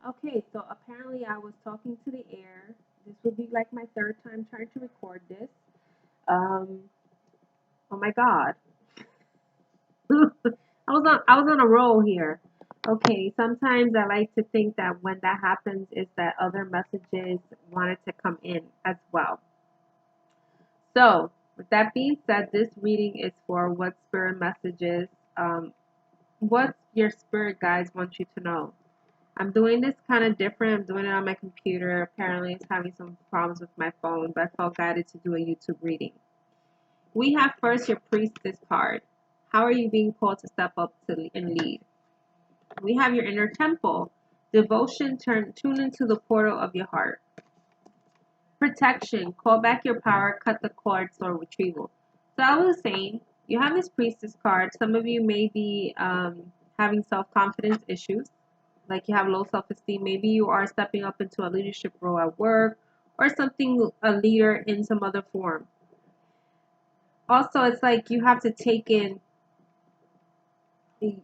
Okay, so apparently I was talking to the air. This would be like my third time trying to record this. Um, oh my God. I was on a roll here. Okay, sometimes I like to think that when that happens is that other messages wanted to come in as well. So, with that being said, this reading is for what spirit messages, um, what your spirit guides want you to know. I'm doing this kind of different. I'm doing it on my computer. Apparently, it's having some problems with my phone, but I felt guided to do a YouTube reading. We have first your priestess card. How are you being called to step up and lead? We have your inner temple. Devotion, tune into the portal of your heart. Protection, call back your power, cut the cords, or retrieval. So I was saying, you have this priestess card. Some of you may be having self-confidence issues, like you have low self-esteem. Maybe you are stepping up into a leadership role at work or something, a leader in some other form. Also, it's like you have to take in the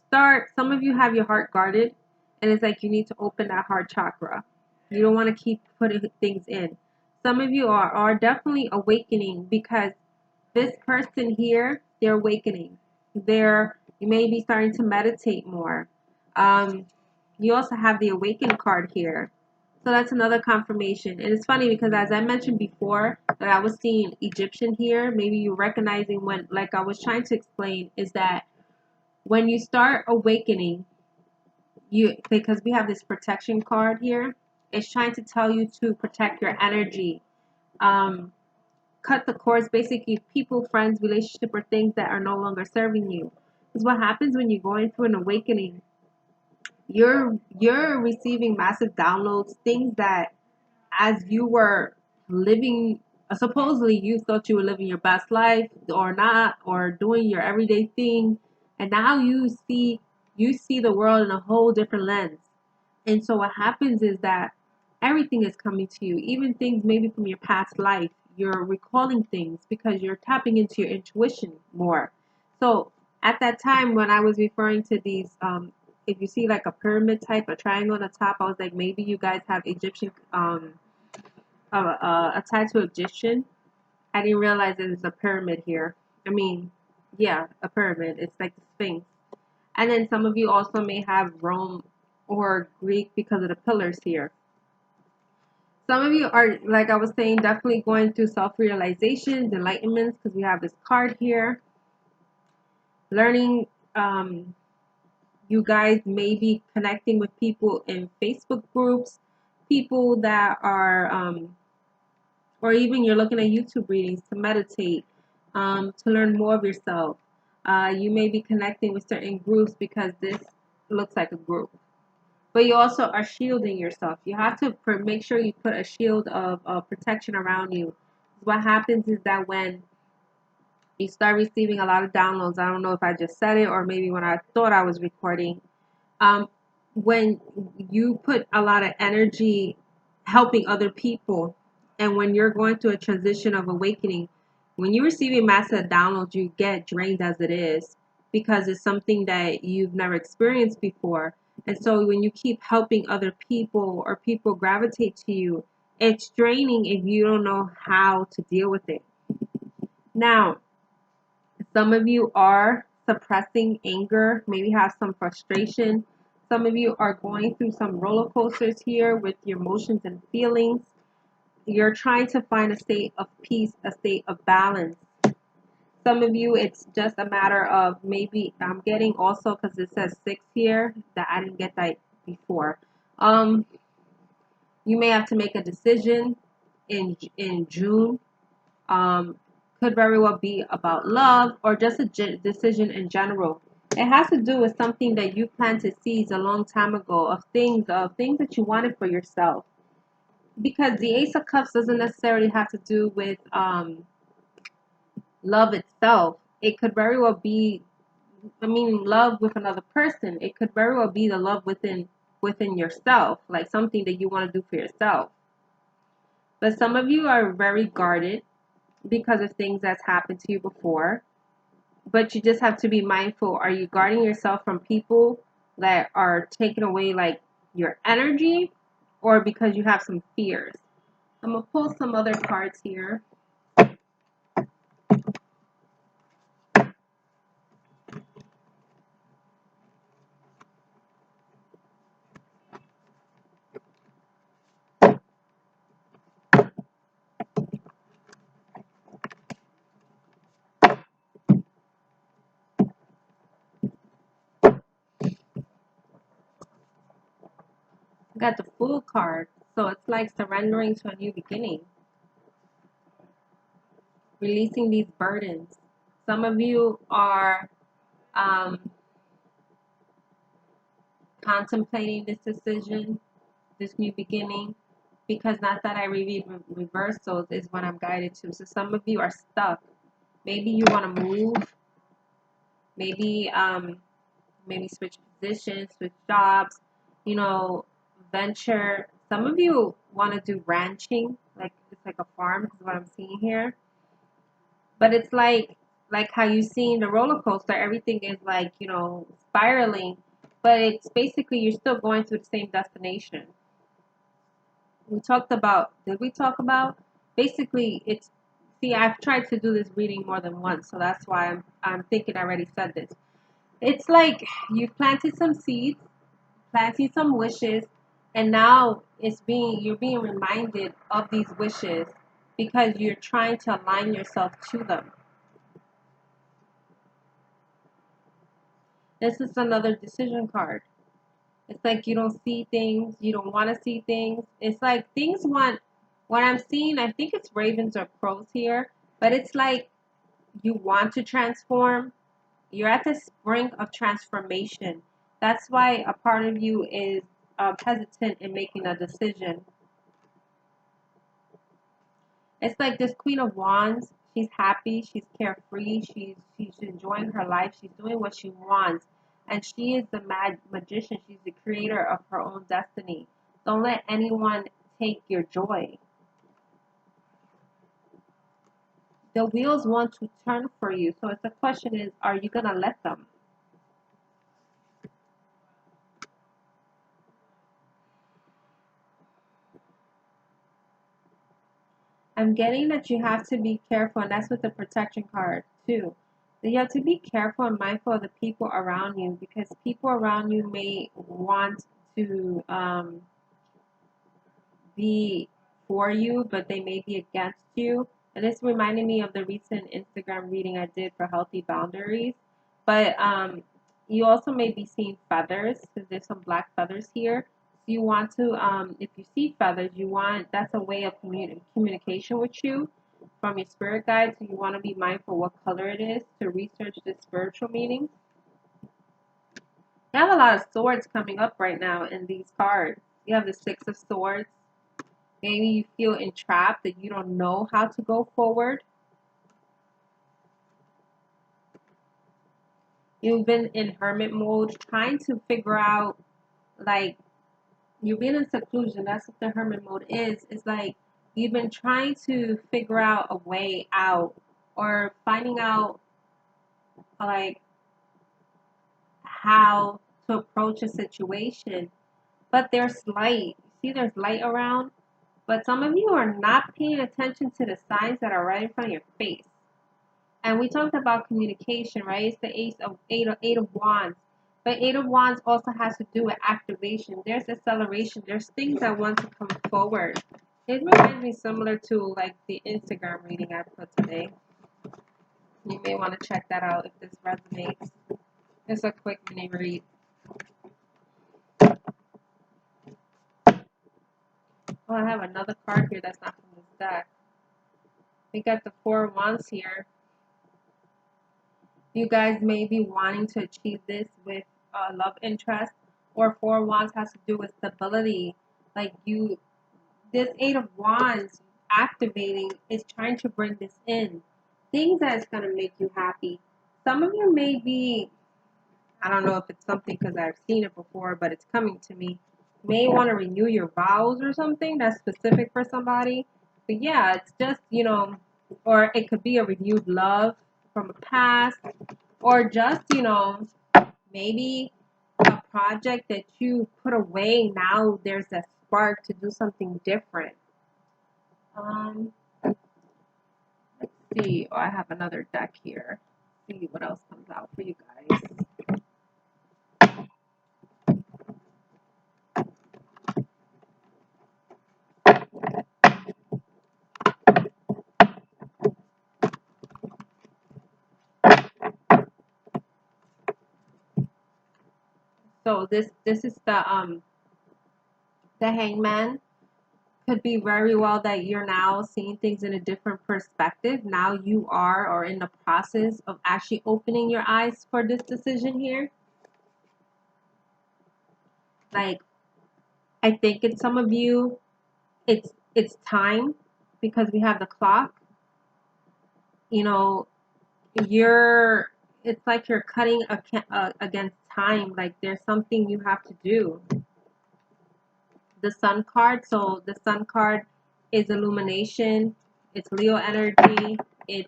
start. Some of you have your heart guarded, and it's like you need to open that heart chakra. You don't want to keep putting things in. Some of you are definitely awakening because this person here, they're awakening. You may be starting to meditate more. Um, you also have the awakened card here. So that's another confirmation. And it's funny because as I mentioned before, that I was seeing Egyptian here, maybe you're recognizing when, like I was trying to explain, is that when you start awakening, because we have this protection card here, it's trying to tell you to protect your energy. Um, cut the cords, basically people, friends, relationship, or things that are no longer serving you. Because what happens when you're going through an awakening, you're receiving massive downloads, things that as you were living, supposedly you thought you were living your best life or not, or doing your everyday thing, and now you see the world in a whole different lens. And so what happens is that everything is coming to you, even things maybe from your past life. You're recalling things because you're tapping into your intuition more. So at that time when I was referring to these, if you see like a pyramid type, a triangle on the top, I was like, maybe you guys have Egyptian, tied to Egyptian. I didn't realize that it's a pyramid here. I mean, yeah, a pyramid. It's like the Sphinx. And then some of you also may have Rome or Greek because of the pillars here. Some of you are, like I was saying, definitely going through self-realizations, enlightenments, because we have this card here. Learning, you guys may be connecting with people in Facebook groups, people that are, or even you're looking at YouTube readings to meditate, to learn more of yourself. You may be connecting with certain groups because this looks like a group. But you also are shielding yourself. You have to make sure you put a shield of protection around you. What happens is that when you start receiving a lot of downloads, I don't know if I just said it or maybe when I thought I was recording, um, when you put a lot of energy helping other people, and when you're going through a transition of awakening, when you're receiving massive downloads, you get drained as it is because it's something that you've never experienced before. And so when you keep helping other people or people gravitate to you, it's draining if you don't know how to deal with it. Now, some of you are suppressing anger, maybe have some frustration. Some of you are going through some roller coasters here with your emotions and feelings. You're trying to find a state of peace, a state of balance. Some of you, it's just a matter of maybe I'm getting also because it says 6 here that I didn't get that before. You may have to make a decision in June. Um, could very well be about love or just a decision in general. It has to do with something that you planted seeds a long time ago of things that you wanted for yourself. Because the Ace of Cups doesn't necessarily have to do with love itself. It could very well be, I mean, love with another person. It could very well be the love within yourself, like something that you want to do for yourself. But some of you are very guarded because of things that's happened to you before. But you just have to be mindful. Are you guarding yourself from people that are taking away like your energy, or because you have some fears. I'm gonna pull some other cards here. I got the Fool card, so it's like surrendering to a new beginning, releasing these burdens. Some of you are um, contemplating this decision, this new beginning, because not that I read reversals is what I'm guided to. So some of you are stuck. Maybe you want to move. Maybe maybe switch positions, switch jobs. You know, venture. Some of you want to do ranching, like it's like a farm. Is what I'm seeing here. But it's like how you see in the roller coaster, everything is like, spiraling, but it's basically you're still going to the same destination. We talked about, did we talk about? Basically, it's, see, I've tried to do this reading more than once, so that's why I'm thinking I already said this. It's like you've planted some seeds, planting some wishes, and now you're being reminded of these wishes because you're trying to align yourself to them. This is another decision card. It's like you don't see things, you don't want to see things. It's like things want, what I'm seeing, I think it's ravens or crows here, but it's like you want to transform. You're at the brink of transformation. That's why a part of you is hesitant in making a decision. It's like this Queen of Wands. She's happy. She's carefree. She's enjoying her life. She's doing what she wants, and she is the magician. She's the creator of her own destiny. Don't let anyone take your joy. The wheels want to turn for you. So it's the question is, are you gonna let them? I'm getting that you have to be careful, and that's with the protection card too. That you have to be careful and mindful of the people around you because people around you may want to be for you, but they may be against you. And it's reminding me of the recent Instagram reading I did for healthy boundaries. But you also may be seeing feathers because there's some black feathers here. So you want to, if you see feathers, that's a way of communication with you from your spirit guide. So you want to be mindful what color it is to research the spiritual meaning. You have a lot of swords coming up right now in these cards. You have the Six of Swords. Maybe you feel entrapped that you don't know how to go forward. You've been in hermit mode trying to figure out, like, you've been in seclusion. That's what the hermit mode is. It's like you've been trying to figure out a way out or finding out, like, how to approach a situation. But there's light. See, there's light around. But some of you are not paying attention to the signs that are right in front of your face. And we talked about communication, right? It's the eight of wands. But eight of wands also has to do with activation. There's acceleration. There's things that want to come forward. It reminds me similar to like the Instagram reading I put today. You may want to check that out if this resonates. It's a quick mini read. Oh, I have another card here that's not from this deck. We got the Four of Wands here. You guys may be wanting to achieve this with love interest, or Four of Wands has to do with stability. Like this Eight of Wands activating is trying to bring this in. Things that's going to make you happy. Some of you may be, I don't know if it's something because I've seen it before, but it's coming to me. May want to renew your vows or something that's specific for somebody. But yeah, it's just, or it could be a renewed love from a past, or just, maybe a project that you put away, now there's that spark to do something different. Let's see. Oh, I have another deck here. Let's see what else comes out for you guys. So this is the Hangman. Could be very well that you're now seeing things in a different perspective. Now you are or in the process of actually opening your eyes for this decision here. Like, I think it's some of you, it's time, because we have the clock. You know, you're it's like you're cutting against time. Like there's something you have to do. The Sun card. So the Sun card is illumination. It's Leo energy. It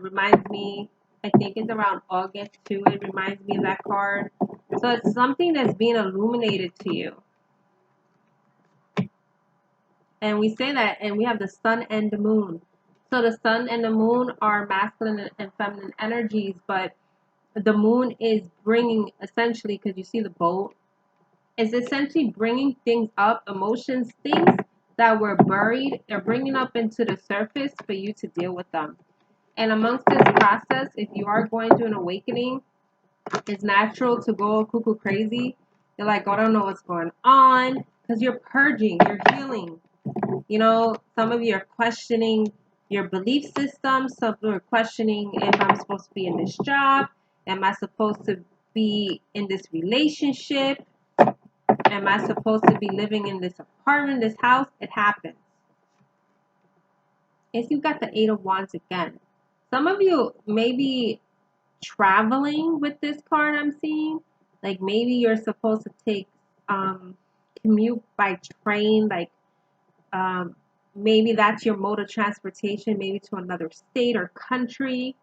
reminds me, I think it's around August too. It reminds me of that card. So it's something that's being illuminated to you. And we say that, and we have the sun and the moon. So the sun and the moon are masculine and feminine energies, but the moon is bringing, essentially, because you see the boat, is essentially bringing things up, emotions, things that were buried, they're bringing up into the surface for you to deal with them. And amongst this process, if you are going through an awakening, it's natural to go cuckoo crazy. You're like, oh, I don't know what's going on, because you're purging, you're healing. You know, some of you are questioning your belief system. Some of you are questioning if I'm supposed to be in this job. Am I supposed to be in this relationship? Am I supposed to be living in this apartment, this house? It happens. If you got the Eight of Wands again, some of you may be traveling with this card I'm seeing. Like maybe you're supposed to take commute by train, like maybe that's your mode of transportation, maybe to another state or country.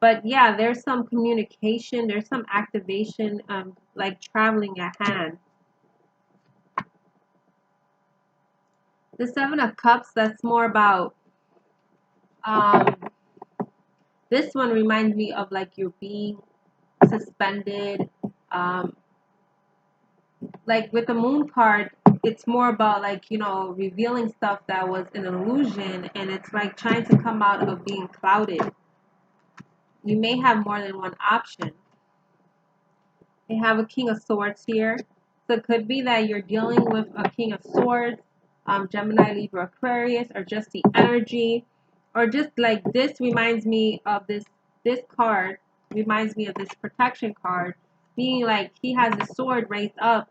But yeah, there's some communication, there's some activation, like traveling at hand. The Seven of Cups, that's more about, um, this one reminds me of like you're being suspended. Um, like with the Moon card, it's more about like, you know, revealing stuff that was an illusion, and it's like trying to come out of being clouded. You may have more than one option. They have a King of Swords here. So it could be that you're dealing with a King of Swords, Gemini, Libra, Aquarius, or just the energy. Or just like this reminds me of this card, reminds me of this protection card, being like he has a sword raised up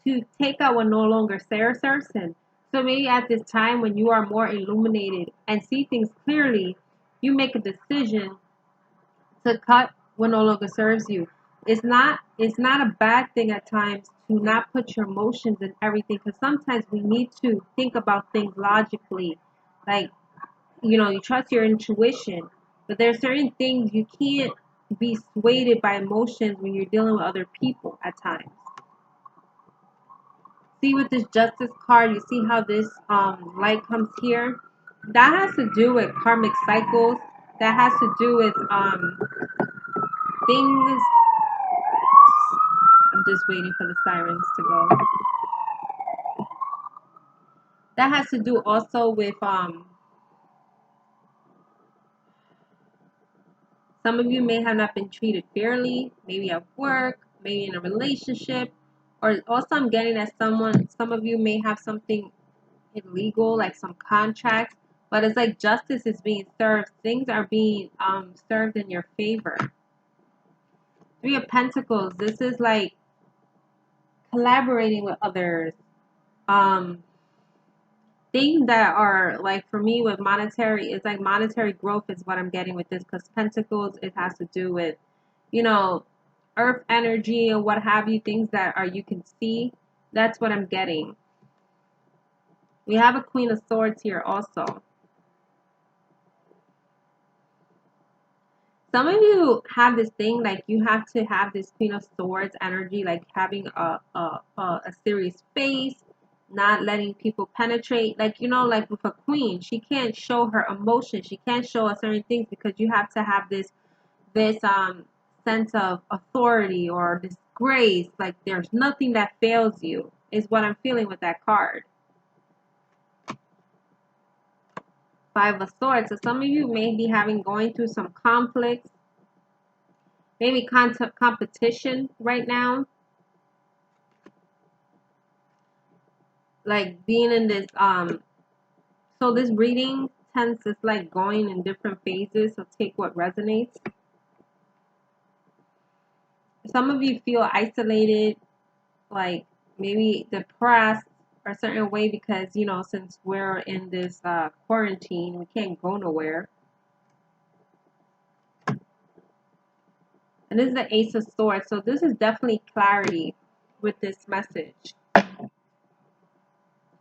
to take out what no longer serves him. So maybe at this time when you are more illuminated and see things clearly, you make a decision to cut what no longer serves you. It's not a bad thing at times to not put your emotions in everything, because sometimes we need to think about things logically. Like, you know, you trust your intuition, but there's certain things you can't be swayed by emotions when you're dealing with other people at times. See, with this Justice card, you see how this light comes here? That has to do with karmic cycles. That has to do with things. I'm just waiting for the sirens to go. That has to do also with some of you may have not been treated fairly, maybe at work, maybe in a relationship, or also I'm getting that some of you may have something illegal, like some contracts, but it's like justice is being served. Things are being served in your favor. Three of Pentacles. This is like collaborating with others. Um, Things that are like, for me with monetary, it's like monetary growth is what I'm getting with this, because Pentacles, it has to do with, you know, earth energy and what have you, things that are you can see. That's what I'm getting. We have a Queen of Swords here also. Some of you have this thing like you have to have this Queen of Swords energy, like having a serious face, not letting people penetrate. Like, you know, like with a queen, she can't show her emotion. She can't show us certain things because you have to have this sense of authority or this grace. Like there's nothing that fails you, is what I'm feeling with that card. Five of Swords. So some of you may be going through some conflicts, maybe competition right now. Like being in this so this reading tends to like going in different phases, so take what resonates. Some of you feel isolated, like maybe depressed or a certain way because, you know, since we're in this quarantine, we can't go nowhere. And this is the Ace of Swords, so this is definitely clarity with this message.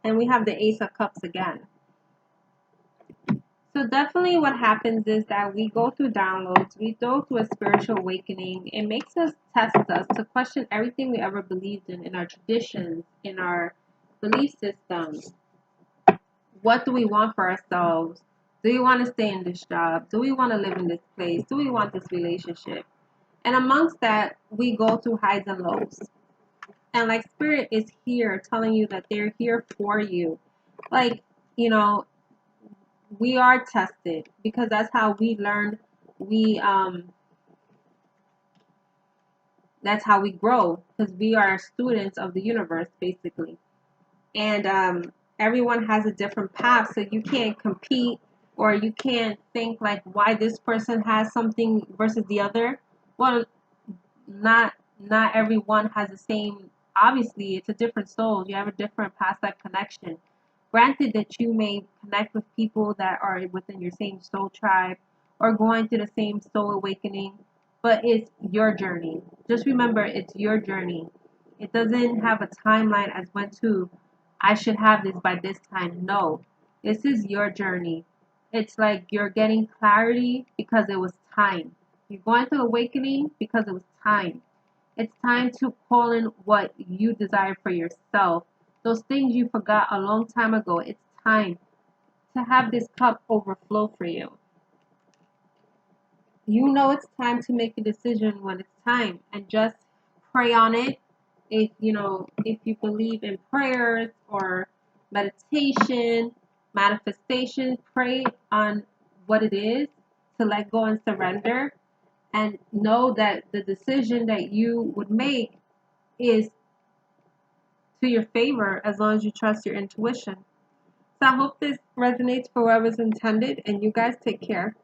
And we have the Ace of Cups again. So definitely what happens is that we go through downloads, we go through a spiritual awakening. It makes us test us to question everything we ever believed in our traditions, in our belief systems. What do we want for ourselves? Do we want to stay in this job? Do we want to live in this place? Do we want this relationship? And amongst that, we go through highs and lows. And like spirit is here telling you that they're here for you. Like, you know, we are tested because that's how we learn. We That's how we grow because we are students of the universe basically. And everyone has a different path, so you can't compete or you can't think like why this person has something versus the other. Well, not everyone has the same. Obviously it's a different soul, you have a different past life connection. Granted that you may connect with people that are within your same soul tribe or going through the same soul awakening, but it's your journey. Just remember, it's your journey. It doesn't have a timeline as when to, I should have this by this time. No, this is your journey. It's like you're getting clarity because it was time. You're going through awakening because it was time. It's time to call in what you desire for yourself. Those things you forgot a long time ago, it's time to have this cup overflow for you. You know it's time to make a decision when it's time and just pray on it. If you know, if you believe in prayers or meditation, manifestation, pray on what it is to let go and surrender and know that the decision that you would make is to your favor as long as you trust your intuition. So I hope this resonates for whoever's intended, and you guys take care.